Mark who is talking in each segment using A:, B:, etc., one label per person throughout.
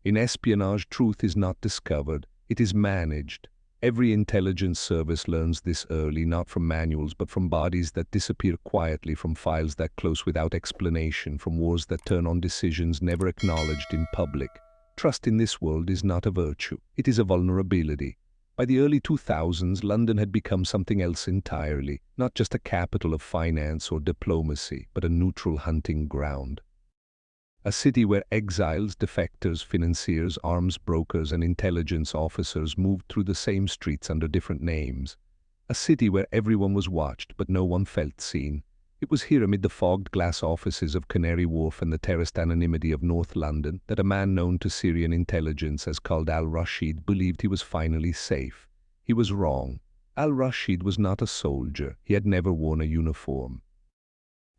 A: In espionage, truth is not discovered, it is managed. Every intelligence service learns this early, not from manuals, but from bodies that disappear quietly, from files that close without explanation, from wars that turn on decisions never acknowledged in public. Trust in this world is not a virtue, it is a vulnerability. By the early 2000s, London had become something else entirely, not just a capital of finance or diplomacy, but a neutral hunting ground. A city where exiles, defectors, financiers, arms brokers, and intelligence officers moved through the same streets under different names. A city where everyone was watched, but no one felt seen. It was here, amid the fogged glass offices of Canary Wharf and the terraced anonymity of North London, that a man known to Syrian intelligence as Khaled al-Rashid believed he was finally safe. He was wrong. Al-Rashid was not a soldier. He had never worn a uniform.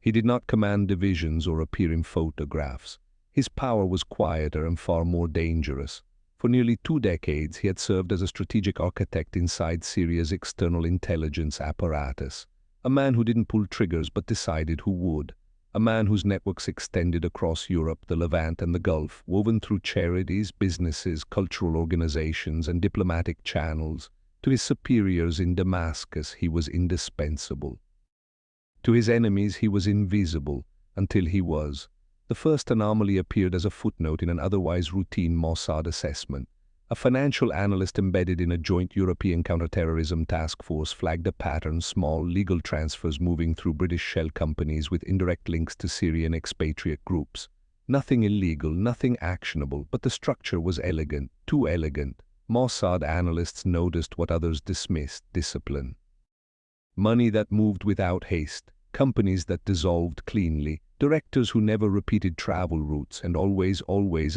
A: He did not command divisions or appear in photographs. His power was quieter and far more dangerous. For nearly 2 decades, he had served as a strategic architect inside Syria's external intelligence apparatus. A man who didn't pull triggers but decided who would. A man whose networks extended across Europe, the Levant and the Gulf, woven through charities, businesses, cultural organizations, and diplomatic channels. To his superiors in Damascus, he was indispensable. To his enemies, he was invisible, until he was. The first anomaly appeared as a footnote in an otherwise routine Mossad assessment. A financial analyst embedded in a joint European counterterrorism task force flagged a pattern: small legal transfers moving through British shell companies with indirect links to Syrian expatriate groups. Nothing illegal, nothing actionable, but the structure was elegant, too elegant. Mossad analysts noticed what others dismissed: discipline. Money that moved without haste, companies that dissolved cleanly, directors who never repeated travel routes, and always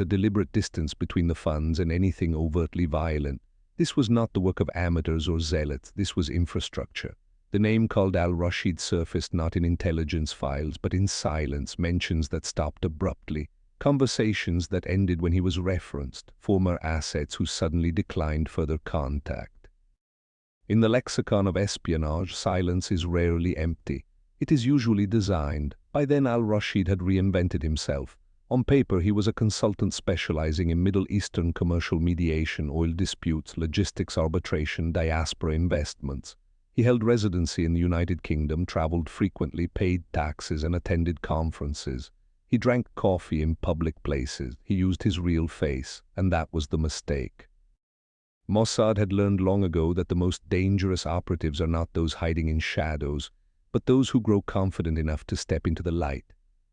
A: a deliberate distance between the funds and anything overtly violent. This was not the work of amateurs or zealots, this was infrastructure. The name Khaled al-Rashid surfaced not in intelligence files, but in silence, mentions that stopped abruptly, conversations that ended when he was referenced, former assets who suddenly declined further contact. In the lexicon of espionage, silence is rarely empty. It is usually designed. By then al-Rashid had reinvented himself. On paper, he was a consultant specializing in Middle Eastern commercial mediation, oil disputes, logistics arbitration, diaspora investments. He held residency in the United Kingdom, traveled frequently, paid taxes, and attended conferences. He drank coffee in public places. He used his real face, and that was the mistake. Mossad had learned long ago that the most dangerous operatives are not those hiding in shadows, but those who grow confident enough to step into the light.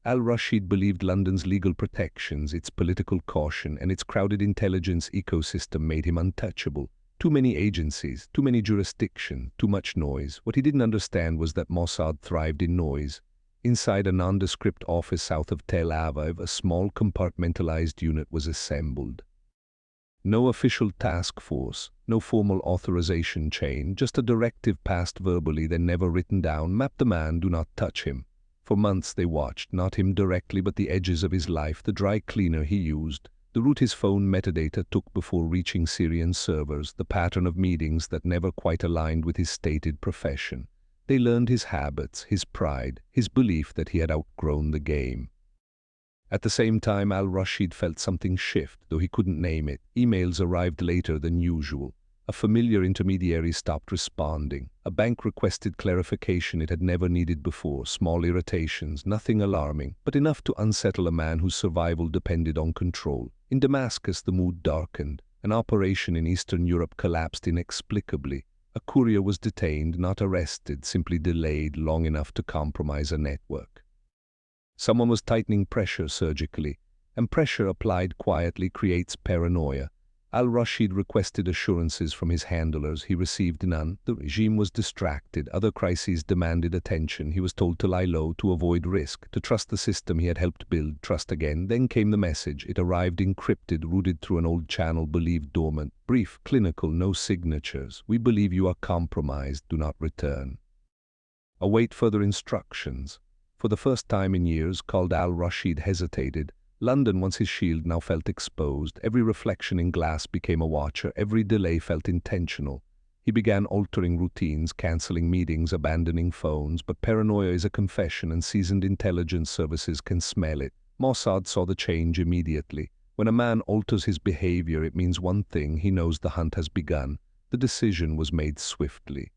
A: Al-Rashid believed London's legal protections, its political caution, and its crowded intelligence ecosystem made him untouchable. Too many agencies, too many jurisdictions, too much noise. What he didn't understand was that Mossad thrived in noise. Inside a nondescript office south of Tel Aviv, a small compartmentalized unit was assembled. No official task force, no formal authorization chain, just a directive passed verbally, then never written down: map the man, do not touch him. For months they watched, not him directly, but the edges of his life, the dry cleaner he used, the route his phone metadata took before reaching Syrian servers, the pattern of meetings that never quite aligned with his stated profession. They learned his habits, his pride, his belief that he had outgrown the game. At the same time, al-Rashid felt something shift, though he couldn't name it. Emails arrived later than usual. A familiar intermediary stopped responding. A bank requested clarification it had never needed before. Small irritations, nothing alarming, but enough to unsettle a man whose survival depended on control. In Damascus, the mood darkened. An operation in Eastern Europe collapsed inexplicably. A courier was detained, not arrested, simply delayed long enough to compromise a network. Someone was tightening pressure surgically, and pressure applied quietly creates paranoia. Al-Rashid requested assurances from his handlers. He received none. The regime was distracted. Other crises demanded attention. He was told to lie low, to avoid risk, to trust the system he had helped build. Trust again. Then came the message. It arrived encrypted, routed through an old channel believed dormant. Brief, clinical, no signatures. We believe you are compromised. Do not return. Await further instructions. For the first time in years, Khaled al-Rashid hesitated. London, once his shield, now felt exposed. Every reflection in glass became a watcher. Every delay felt intentional. He began altering routines, cancelling meetings, abandoning phones. But paranoia is a confession, and seasoned intelligence services can smell it. Mossad saw the change immediately. When a man alters his behavior, it means one thing: he knows the hunt has begun. The decision was made swiftly.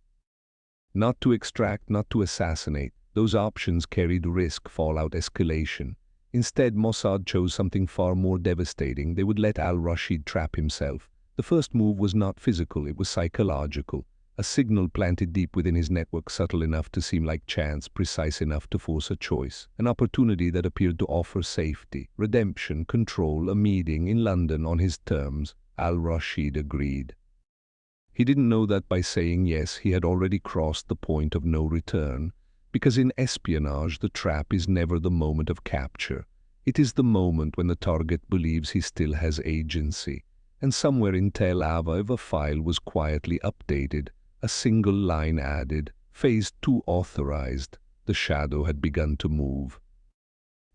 A: Not to extract, not to assassinate. Those options carried risk, fallout, escalation. Instead, Mossad chose something far more devastating. They would let al-Rashid trap himself. The first move was not physical, it was psychological. A signal planted deep within his network, subtle enough to seem like chance, precise enough to force a choice. An opportunity that appeared to offer safety, redemption, control, a meeting in London on his terms. Al-Rashid agreed. He didn't know that by saying yes, he had already crossed the point of no return, because in espionage the trap is never the moment of capture. It is the moment when the target believes he still has agency. And somewhere in Tel Aviv a file was quietly updated, a single line added, Phase 2 authorized. The shadow had begun to move.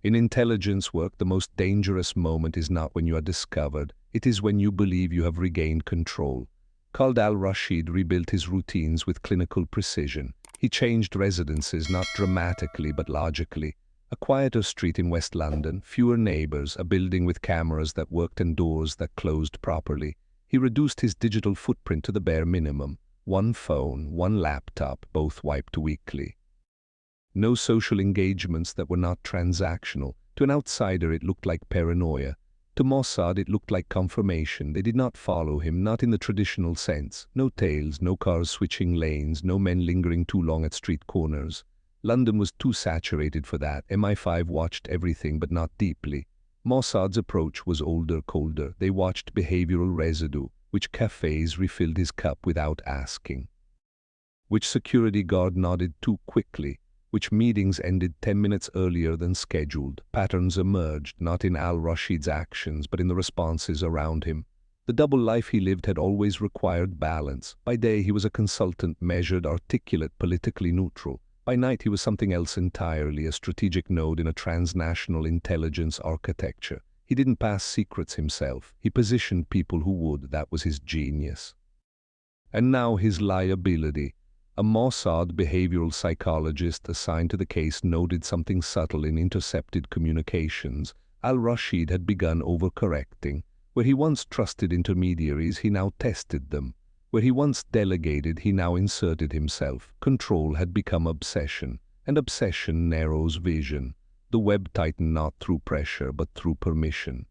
A: In intelligence work, the most dangerous moment is not when you are discovered, it is when you believe you have regained control. Khaled al-Rashid rebuilt his routines with clinical precision. He changed residences not dramatically but logically. A quieter street in West London, fewer neighbors, a building with cameras that worked and doors that closed properly. He reduced his digital footprint to the bare minimum. One phone, one laptop, both wiped weekly. No social engagements that were not transactional. To an outsider it looked like paranoia. To Mossad it looked like confirmation. They did not follow him, not in the traditional sense. No tails, no cars switching lanes, no men lingering too long at street corners. London was too saturated for that. MI5 watched everything, but not deeply. Mossad's approach was older, colder. They watched behavioral residue, which cafes refilled his cup without asking, which security guard nodded too quickly, which meetings ended 10 minutes earlier than scheduled. Patterns emerged, not in al-Rashid's actions, but in the responses around him. The double life he lived had always required balance. By day he was a consultant, measured, articulate, politically neutral. By night he was something else entirely, a strategic node in a transnational intelligence architecture. He didn't pass secrets himself. He positioned people who would. That was his genius. And now his liability. A Mossad behavioral psychologist assigned to the case noted something subtle in intercepted communications. Al-Rashid had begun overcorrecting. Where he once trusted intermediaries, he now tested them. Where he once delegated, he now inserted himself. Control had become obsession, and obsession narrows vision. The web tightened not through pressure, but through permission.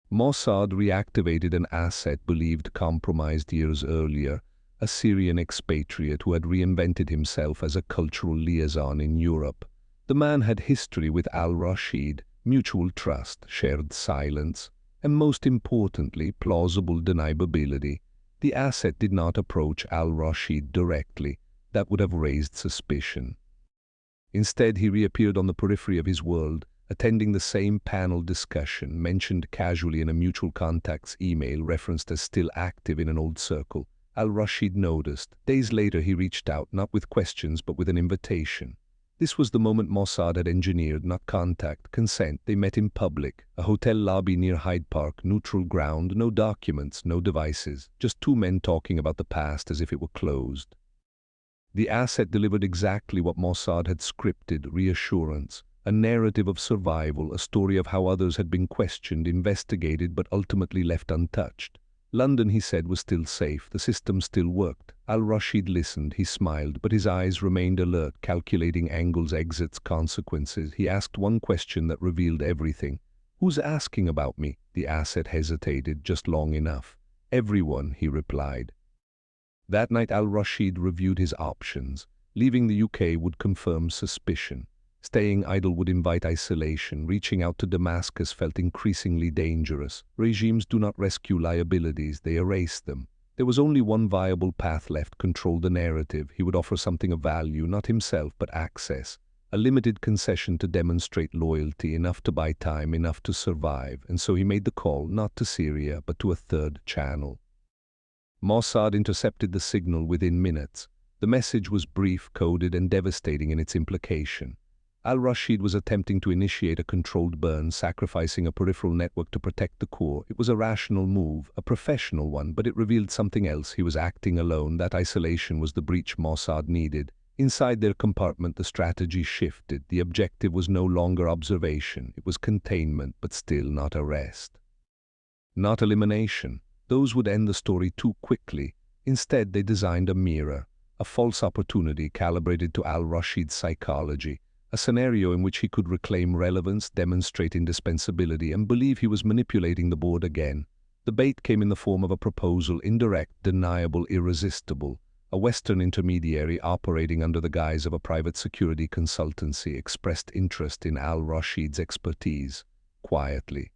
A: Mossad reactivated an asset believed compromised years earlier, a Syrian expatriate who had reinvented himself as a cultural liaison in Europe. The man had history with al-Rashid, mutual trust, shared silence, and most importantly, plausible deniability. The asset did not approach al-Rashid directly. That would have raised suspicion. Instead, he reappeared on the periphery of his world, attending the same panel discussion, mentioned casually in a mutual contact's email, referenced as still active in an old circle. Al-Rashid noticed. Days later he reached out, not with questions but with an invitation. This was the moment Mossad had engineered, not contact, consent. They met in public, a hotel lobby near Hyde Park, neutral ground, no documents, no devices, just two men talking about the past as if it were closed. The asset delivered exactly what Mossad had scripted: reassurance, a narrative of survival, a story of how others had been questioned, investigated, but ultimately left untouched. London, he said, was still safe. The system still worked. Al-Rashid listened. He smiled, but his eyes remained alert, calculating angles, exits, consequences. He asked one question that revealed everything. "Who's asking about me?" The asset hesitated just long enough. "Everyone," he replied. That night al-Rashid reviewed his options. Leaving the UK would confirm suspicion. Staying idle would invite isolation. Reaching out to Damascus felt increasingly dangerous. Regimes do not rescue liabilities, they erase them. There was only one viable path left: control the narrative. He would offer something of value, not himself, but access. A limited concession to demonstrate loyalty, enough to buy time, enough to survive. And so he made the call, not to Syria, but to a third channel. Mossad intercepted the signal within minutes. The message was brief, coded, and devastating in its implication. Al-Rashid was attempting to initiate a controlled burn, sacrificing a peripheral network to protect the core. It was a rational move, a professional one, but it revealed something else. He was acting alone. That isolation was the breach Mossad needed. Inside their compartment, the strategy shifted. The objective was no longer observation. It was containment, but still not arrest. Not elimination. Those would end the story too quickly. Instead, they designed a mirror, a false opportunity calibrated to al-Rashid's psychology, a scenario in which he could reclaim relevance, demonstrate indispensability, and believe he was manipulating the board again. The bait came in the form of a proposal, indirect, deniable, irresistible. A Western intermediary operating under the guise of a private security consultancy expressed interest in al-Rashid's expertise, quietly.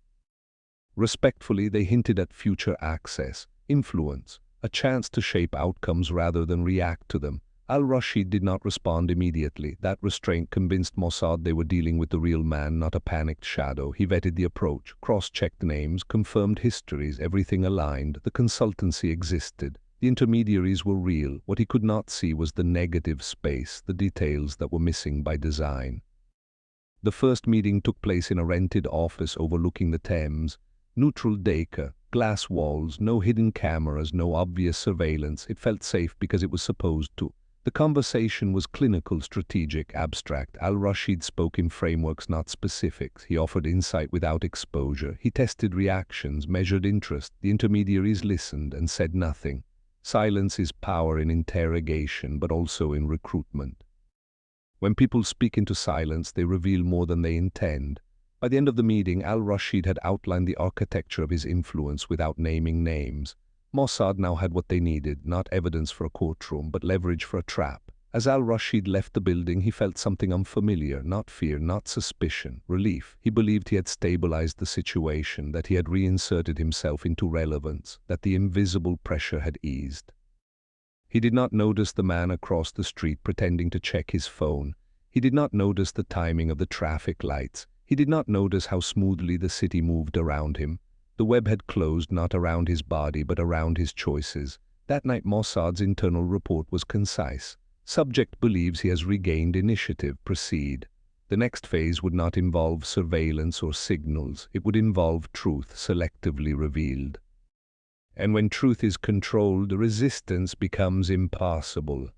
A: Respectfully, they hinted at future access, influence, a chance to shape outcomes rather than react to them. Al-Rashid did not respond immediately. That restraint convinced Mossad they were dealing with the real man, not a panicked shadow. He vetted the approach, cross-checked names, confirmed histories, everything aligned. The consultancy existed. The intermediaries were real. What he could not see was the negative space, the details that were missing by design. The first meeting took place in a rented office overlooking the Thames. Neutral decor, glass walls, no hidden cameras, no obvious surveillance. It felt safe because it was supposed to. The conversation was clinical, strategic, abstract. Al-Rashid spoke in frameworks, not specifics. He offered insight without exposure. He tested reactions, measured interest. The intermediaries listened and said nothing. Silence is power in interrogation, but also in recruitment. When people speak into silence, they reveal more than they intend. By the end of the meeting, al-Rashid had outlined the architecture of his influence without naming names. Mossad now had what they needed, not evidence for a courtroom, but leverage for a trap. As al-Rashid left the building, he felt something unfamiliar, not fear, not suspicion, relief. He believed he had stabilized the situation, that he had reinserted himself into relevance, that the invisible pressure had eased. He did not notice the man across the street pretending to check his phone. He did not notice the timing of the traffic lights. He did not notice how smoothly the city moved around him. The web had closed not around his body but around his choices. That night Mossad's internal report was concise. Subject believes he has regained initiative. Proceed. The next phase would not involve surveillance or signals. It would involve truth selectively revealed. And when truth is controlled, resistance becomes impossible.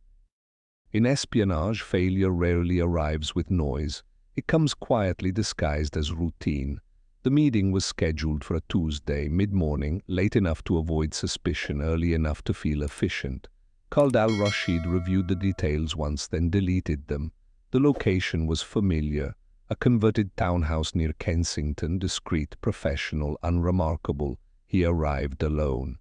A: In espionage, failure rarely arrives with noise. It comes quietly disguised as routine. The meeting was scheduled for a Tuesday, mid-morning, late enough to avoid suspicion, early enough to feel efficient. Khaled al-Rashid reviewed the details once, then deleted them. The location was familiar. A converted townhouse near Kensington, discreet, professional, unremarkable. He arrived alone.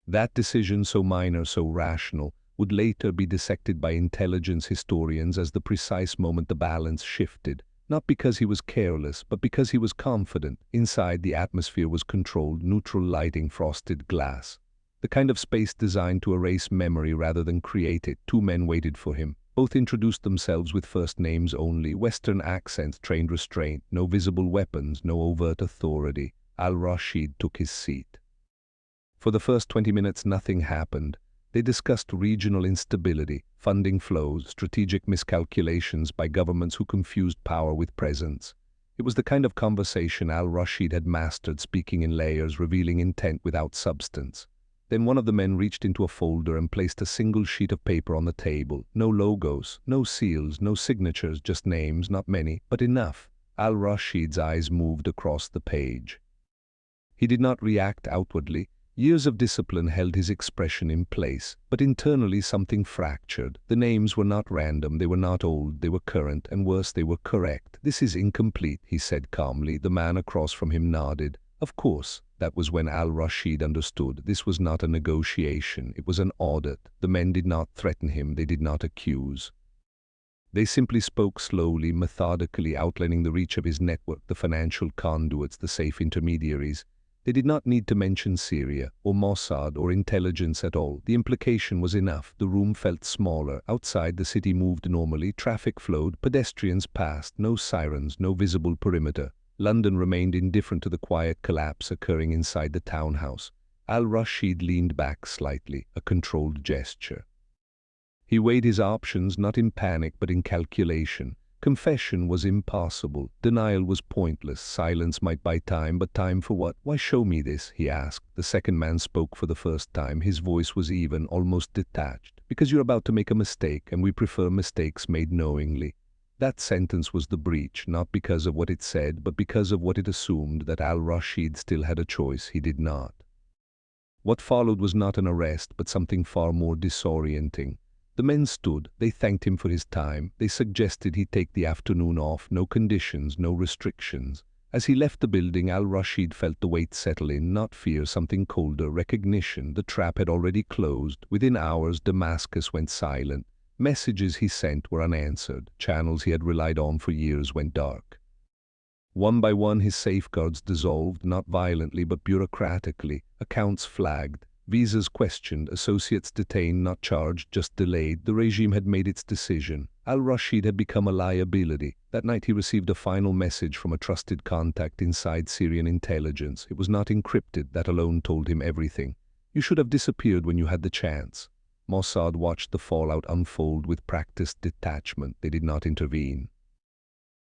A: That decision, so minor, so rational, would later be dissected by intelligence historians as the precise moment the balance shifted, not because he was careless, but because he was confident. Inside, the atmosphere was controlled, neutral lighting, frosted glass. The kind of space designed to erase memory rather than create it. Two men waited for him. Both introduced themselves with first names only, Western accents, trained restraint, no visible weapons, no overt authority. Al-Rashid took his seat. For the first 20 minutes, nothing happened. They discussed regional instability, funding flows, strategic miscalculations by governments who confused power with presence. It was the kind of conversation al-Rashid had mastered, speaking in layers, revealing intent without substance. Then one of the men reached into a folder and placed a single sheet of paper on the table. No logos, no seals, no signatures, just names, not many, but enough. Al-Rashid's eyes moved across the page. He did not react outwardly. Years of discipline held his expression in place, but internally something fractured. The names were not random, they were not old, they were current, and worse, they were correct. "This is incomplete," he said calmly. The man across from him nodded. Of course. That was when al-Rashid understood. This was not a negotiation, it was an audit. The men did not threaten him, they did not accuse. They simply spoke slowly, methodically, outlining the reach of his network, the financial conduits, the safe intermediaries. They did not need to mention Syria, or Mossad, or intelligence at all. The implication was enough. The room felt smaller. Outside, the city moved normally. Traffic flowed. Pedestrians passed. No sirens, no visible perimeter. London remained indifferent to the quiet collapse occurring inside the townhouse. Al-Rashid leaned back slightly, a controlled gesture. He weighed his options, not in panic, but in calculation. Confession was impossible. Denial was pointless. Silence might buy time, but time for what? "Why show me this?" he asked. The second man spoke for the first time. His voice was even, almost detached. "Because you're about to make a mistake, and we prefer mistakes made knowingly." That sentence was the breach, not because of what it said, but because of what it assumed, that al-Rashid still had a choice. He did not. What followed was not an arrest, but something far more disorienting. The men stood, they thanked him for his time, they suggested he take the afternoon off, no conditions, no restrictions. As he left the building, al-Rashid felt the weight settle in, not fear, something colder, recognition. The trap had already closed. Within hours, Damascus went silent. Messages he sent were unanswered. Channels he had relied on for years went dark. One by one, his safeguards dissolved, not violently but bureaucratically. Accounts flagged, visas questioned, associates detained, not charged, just delayed. The regime had made its decision. Al-Rashid had become a liability. That night he received a final message from a trusted contact inside Syrian intelligence. It was not encrypted. That alone told him everything. You should have disappeared when you had the chance. Mossad watched the fallout unfold with practiced detachment. They did not intervene.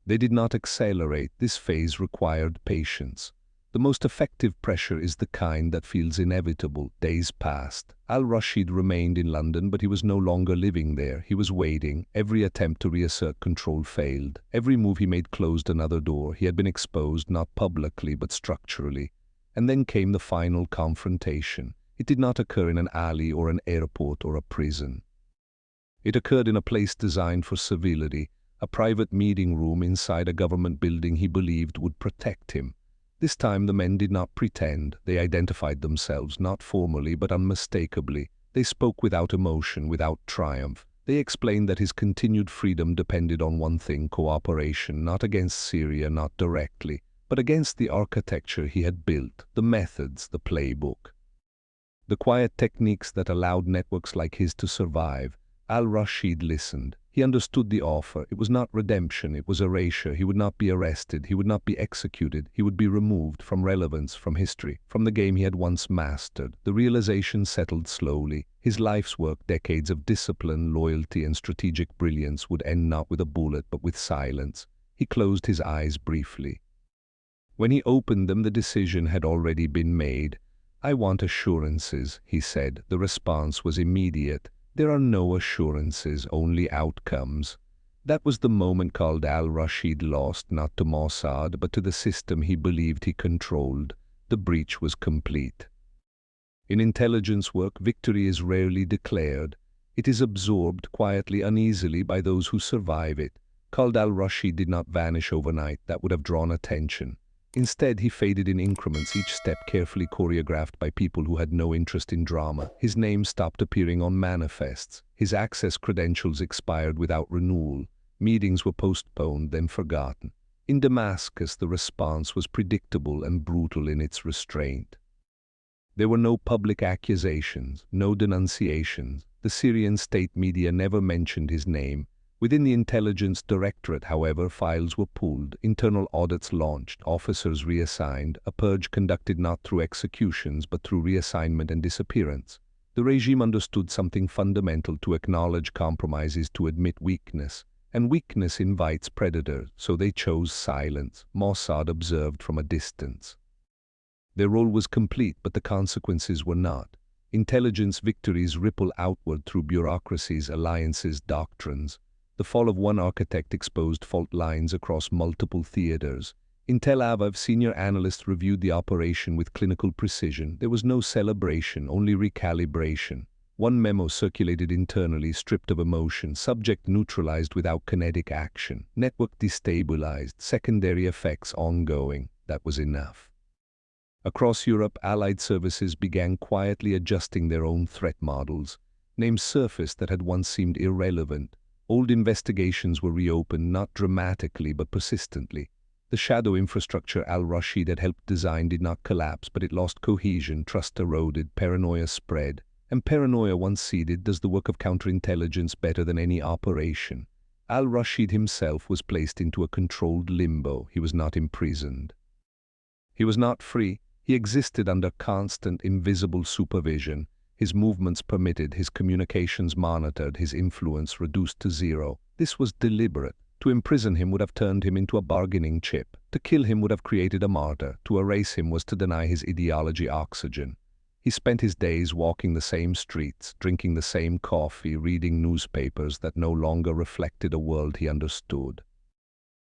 A: They did not accelerate. This phase required patience. The most effective pressure is the kind that feels inevitable. Days passed. Al-Rashid remained in London, but he was no longer living there. He was waiting. Every attempt to reassert control failed. Every move he made closed another door. He had been exposed, not publicly, but structurally. And then came the final confrontation. It did not occur in an alley or an airport or a prison. It occurred in a place designed for civility, a private meeting room inside a government building he believed would protect him. This time the men did not pretend. They identified themselves, not formally but unmistakably. They spoke without emotion, without triumph. They explained that his continued freedom depended on one thing: cooperation, not against Syria, not directly, but against the architecture he had built, the methods, the playbook. The quiet techniques that allowed networks like his to survive. Al-Rashid listened. He understood the offer. It was not redemption, it was erasure. He would not be arrested, he would not be executed. He would be removed from relevance, from history, from the game he had once mastered. The realization settled slowly. His life's work, decades of discipline, loyalty, and strategic brilliance, would end not with a bullet, but with silence. He closed his eyes briefly. When he opened them, the decision had already been made. "I want assurances," he said. The response was immediate. "There are no assurances, only outcomes." That was the moment called al-Rashid lost, not to Mossad, but to the system he believed he controlled. The breach was complete. In intelligence work, victory is rarely declared. It is absorbed quietly, uneasily, by those who survive it. Khaled al-Rashid did not vanish overnight. That would have drawn attention. Instead, he faded in increments, each step carefully choreographed by people who had no interest in drama. His name stopped appearing on manifests. His access credentials expired without renewal. Meetings were postponed, then forgotten. In Damascus, the response was predictable and brutal in its restraint. There were no public accusations, no denunciations. The Syrian state media never mentioned his name. Within the intelligence directorate, however, files were pulled, internal audits launched, officers reassigned, a purge conducted not through executions but through reassignment and disappearance. The regime understood something fundamental: to acknowledge compromise is to admit weakness, and weakness invites predators, so they chose silence. Mossad observed from a distance. Their role was complete, but the consequences were not. Intelligence victories ripple outward through bureaucracies, alliances, doctrines. The fall of one architect exposed fault lines across multiple theaters. In Tel Aviv, senior analysts reviewed the operation with clinical precision. There was no celebration, only recalibration. One memo circulated internally, stripped of emotion, subject neutralized without kinetic action, network destabilized, secondary effects ongoing. That was enough. Across Europe, Allied services began quietly adjusting their own threat models. Names surfaced that had once seemed irrelevant. Old investigations were reopened, not dramatically but persistently. The shadow infrastructure al-Rashid had helped design did not collapse, but it lost cohesion, trust eroded, paranoia spread. And paranoia once seeded does the work of counterintelligence better than any operation. Al-Rashid himself was placed into a controlled limbo. He was not imprisoned. He was not free. He existed under constant, invisible supervision. His movements permitted, his communications monitored, his influence reduced to zero. This was deliberate. To imprison him would have turned him into a bargaining chip. To kill him would have created a martyr. To erase him was to deny his ideology oxygen. He spent his days walking the same streets, drinking the same coffee, reading newspapers that no longer reflected a world he understood.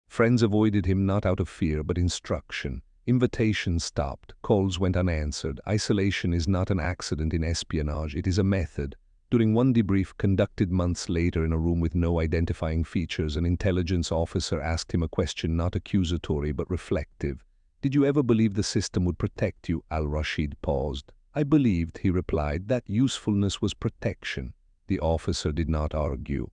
A: Friends avoided him not out of fear but instruction. Invitations stopped, calls went unanswered. Isolation is not an accident in espionage, it is a method. During one debrief conducted months later in a room with no identifying features, an intelligence officer asked him a question not accusatory but reflective. "Did you ever believe the system would protect you?" Al-Rashid paused. "I believed," he replied, "that usefulness was protection." The officer did not argue.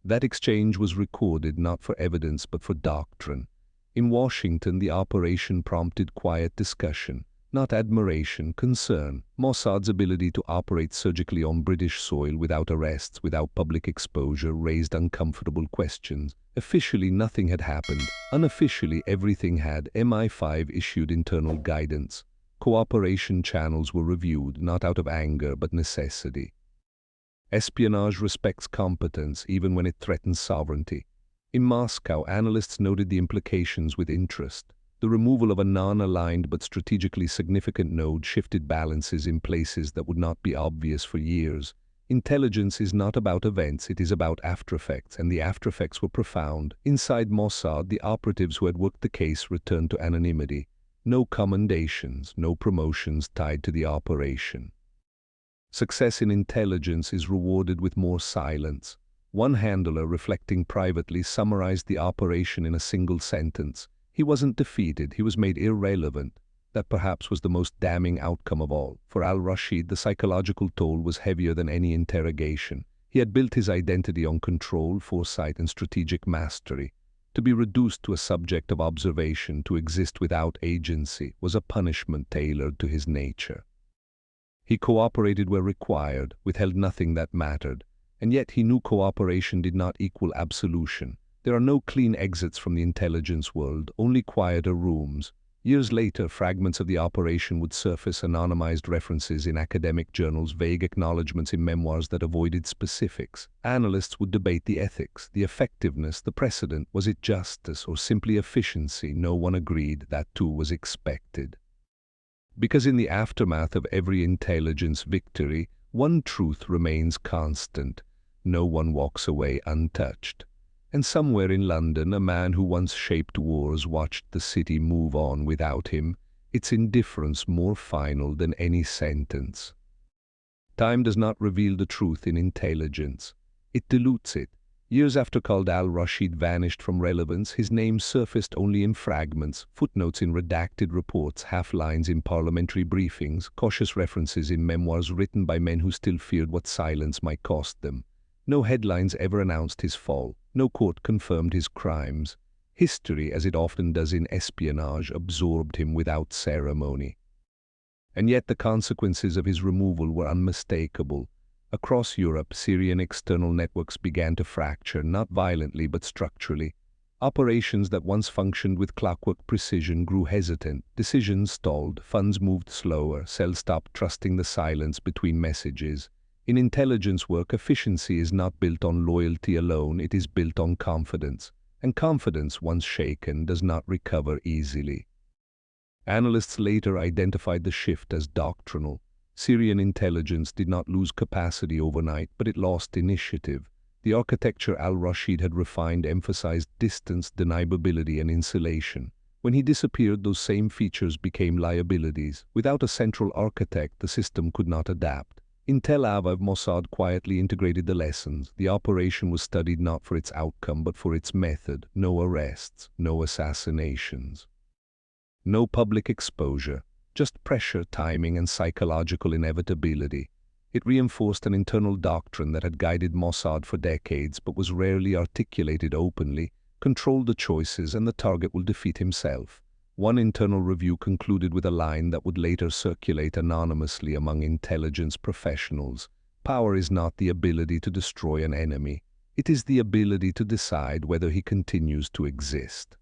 A: That exchange was recorded not for evidence but for doctrine. In Washington, the operation prompted quiet discussion, not admiration, concern. Mossad's ability to operate surgically on British soil without arrests, without public exposure, raised uncomfortable questions. Officially, nothing had happened. Unofficially, everything had. MI5 issued internal guidance. Cooperation channels were reviewed, not out of anger but necessity. Espionage respects competence even when it threatens sovereignty. In Moscow, analysts noted the implications with interest. The removal of a non-aligned but strategically significant node shifted balances in places that would not be obvious for years. Intelligence is not about events, it is about aftereffects, and the aftereffects were profound. Inside Mossad, the operatives who had worked the case returned to anonymity. No commendations, no promotions tied to the operation. Success in intelligence is rewarded with more silence. One handler, reflecting privately, summarized the operation in a single sentence. "He wasn't defeated, he was made irrelevant." That perhaps was the most damning outcome of all. For al-Rashid, the psychological toll was heavier than any interrogation. He had built his identity on control, foresight, and strategic mastery. To be reduced to a subject of observation, to exist without agency, was a punishment tailored to his nature. He cooperated where required, withheld nothing that mattered. And yet he knew cooperation did not equal absolution. There are no clean exits from the intelligence world, only quieter rooms. Years later, fragments of the operation would surface, anonymized references in academic journals, vague acknowledgments in memoirs that avoided specifics. Analysts would debate the ethics, the effectiveness, the precedent. Was it justice or simply efficiency? No one agreed. That too was expected. Because in the aftermath of every intelligence victory, one truth remains constant: no one walks away untouched. And somewhere in London, a man who once shaped wars watched the city move on without him, its indifference more final than any sentence. Time does not reveal the truth in intelligence. It dilutes it. Years after Khaled al-Rashid vanished from relevance, his name surfaced only in fragments, footnotes in redacted reports, half-lines in parliamentary briefings, cautious references in memoirs written by men who still feared what silence might cost them. No headlines ever announced his fall. No court confirmed his crimes. History, as it often does in espionage, absorbed him without ceremony. And yet the consequences of his removal were unmistakable. Across Europe, Syrian external networks began to fracture, not violently but structurally. Operations that once functioned with clockwork precision grew hesitant, decisions stalled, funds moved slower, cells stopped trusting the silence between messages. In intelligence work, efficiency is not built on loyalty alone, it is built on confidence. And confidence, once shaken, does not recover easily. Analysts later identified the shift as doctrinal. Syrian intelligence did not lose capacity overnight, but it lost initiative. The architecture al-Rashid had refined emphasized distance, deniability, and insulation. When he disappeared, those same features became liabilities. Without a central architect, the system could not adapt. In Tel Aviv, Mossad quietly integrated the lessons. The operation was studied not for its outcome, but for its method. No arrests, no assassinations. No public exposure. Just pressure, timing, and psychological inevitability. It reinforced an internal doctrine that had guided Mossad for decades but was rarely articulated openly: control the choices and the target will defeat himself. One internal review concluded with a line that would later circulate anonymously among intelligence professionals: power is not the ability to destroy an enemy, it is the ability to decide whether he continues to exist.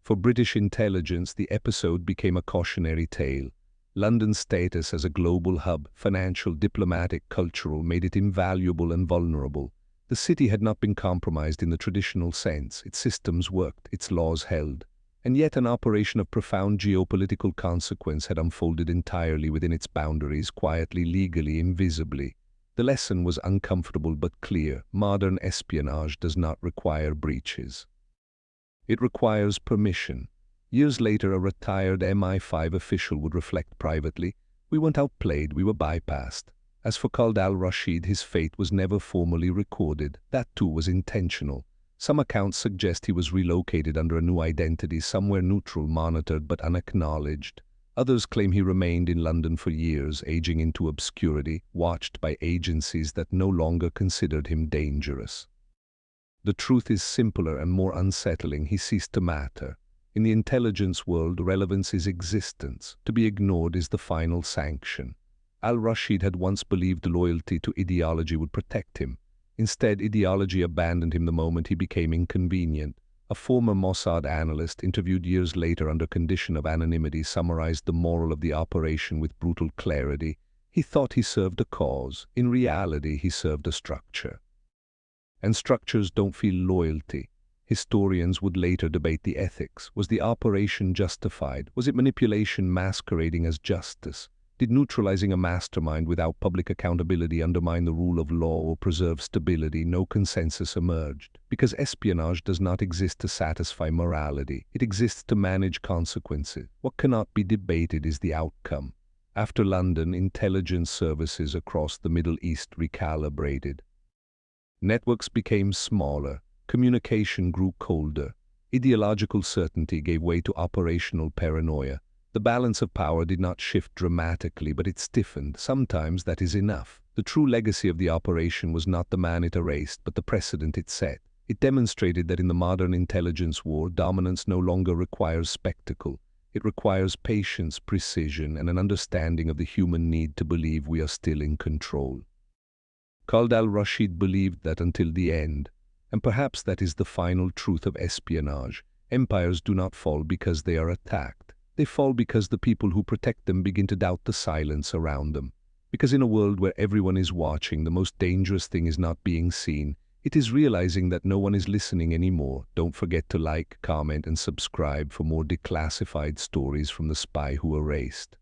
A: For British intelligence, the episode became a cautionary tale. London's status as a global hub, financial, diplomatic, cultural, made it invaluable and vulnerable. The city had not been compromised in the traditional sense. Its systems worked, its laws held. And yet an operation of profound geopolitical consequence had unfolded entirely within its boundaries, quietly, legally, invisibly. The lesson was uncomfortable but clear: modern espionage does not require breaches. It requires permission. Years later, a retired MI5 official would reflect privately, "We weren't outplayed, we were bypassed." As for Khaled al-Rashid, his fate was never formally recorded. That too was intentional. Some accounts suggest he was relocated under a new identity, somewhere neutral, monitored but unacknowledged. Others claim he remained in London for years, aging into obscurity, watched by agencies that no longer considered him dangerous. The truth is simpler and more unsettling. He ceased to matter. In the intelligence world, relevance is existence. To be ignored is the final sanction. Al-Rashid had once believed loyalty to ideology would protect him. Instead, ideology abandoned him the moment he became inconvenient. A former Mossad analyst, interviewed years later under condition of anonymity, summarized the moral of the operation with brutal clarity. He thought he served a cause. In reality, he served a structure. And structures don't feel loyalty. Historians would later debate the ethics. Was the operation justified? Was it manipulation masquerading as justice? Did neutralizing a mastermind without public accountability undermine the rule of law or preserve stability? No consensus emerged. Because espionage does not exist to satisfy morality. It exists to manage consequences. What cannot be debated is the outcome. After London, intelligence services across the Middle East recalibrated. Networks became smaller. Communication grew colder. Ideological certainty gave way to operational paranoia. The balance of power did not shift dramatically, but it stiffened. Sometimes that is enough. The true legacy of the operation was not the man it erased, but the precedent it set. It demonstrated that in the modern intelligence war, dominance no longer requires spectacle. It requires patience, precision, and an understanding of the human need to believe we are still in control. Khaled al-Rashid believed that until the end, and perhaps that is the final truth of espionage. Empires do not fall because they are attacked. They fall because the people who protect them begin to doubt the silence around them. Because in a world where everyone is watching, the most dangerous thing is not being seen. It is realizing that no one is listening anymore. Don't forget to like, comment, and subscribe for more declassified stories from the spy who erased.